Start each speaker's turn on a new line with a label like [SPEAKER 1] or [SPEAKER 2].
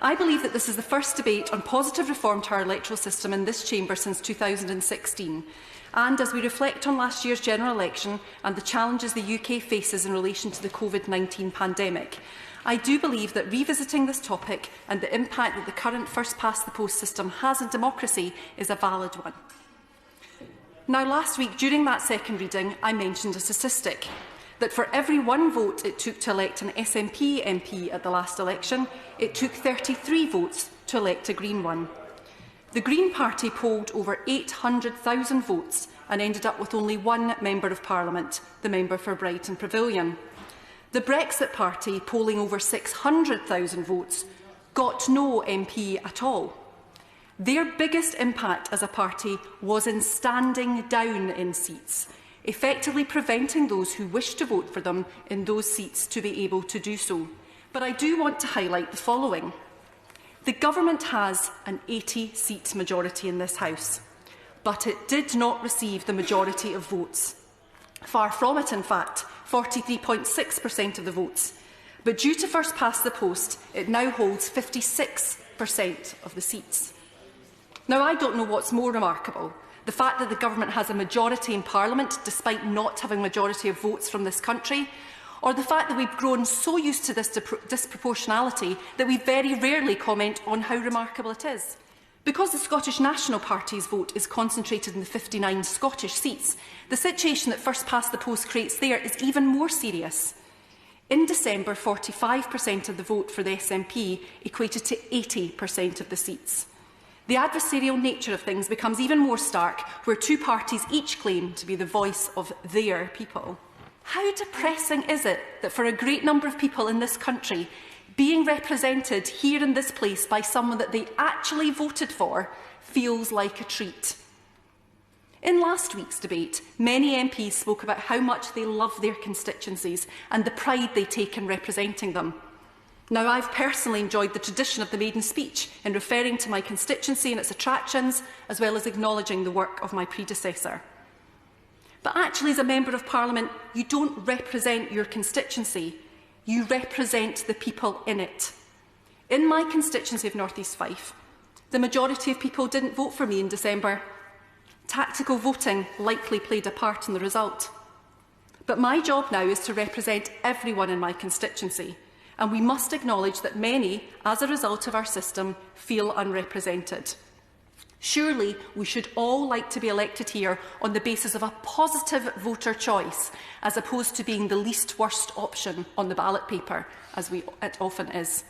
[SPEAKER 1] I believe that this is the first debate on positive reform to our electoral system in this chamber since 2016. And as we reflect on last year's general election and the challenges the UK faces in relation to the COVID-19 pandemic, I do believe that revisiting this topic and the impact that the current first-past-the-post system has on democracy is a valid one. Now, last week, during that second reading, I mentioned a statistic that for every one vote it took to elect an SNP MP at the last election, it took 33 votes to elect a Green one. The Green Party polled over 800,000 votes and ended up with only one Member of Parliament, the member for Brighton Pavilion. The Brexit Party, polling over 600,000 votes, got no MP at all. Their biggest impact as a party was in standing down in seats, effectively preventing those who wished to vote for them in those seats to be able to do so. But I do want to highlight the following. The Government has an 80-seat majority in this House, but it did not receive the majority of votes. Far from it, in fact, 43.6% of the votes. But due to first past the post, it now holds 56% of the seats. Now, I don't know what's more remarkable, the fact that the Government has a majority in Parliament despite not having a majority of votes from this country, or the fact that we've grown so used to this disproportionality that we very rarely comment on how remarkable it is. Because the Scottish National Party's vote is concentrated in the 59 Scottish seats, the situation that first past the post creates there is even more serious. In December, 45% of the vote for the SNP equated to 80% of the seats. The adversarial nature of things becomes even more stark where two parties each claim to be the voice of their people. How depressing is it that for a great number of people in this country, being represented here in this place by someone that they actually voted for feels like a treat? In last week's debate, many MPs spoke about how much they love their constituencies and the pride they take in representing them. Now, I've personally enjoyed the tradition of the maiden speech in referring to my constituency and its attractions, as well as acknowledging the work of my predecessor. But actually, as a Member of Parliament, you don't represent your constituency. You represent the people in it. In my constituency of North East Fife, the majority of people didn't vote for me in December. Tactical voting likely played a part in the result. But my job now is to represent everyone in my constituency, and we must acknowledge that many, as a result of our system, feel unrepresented. Surely we should all like to be elected here on the basis of a positive voter choice, as opposed to being the least worst option on the ballot paper, as it often is.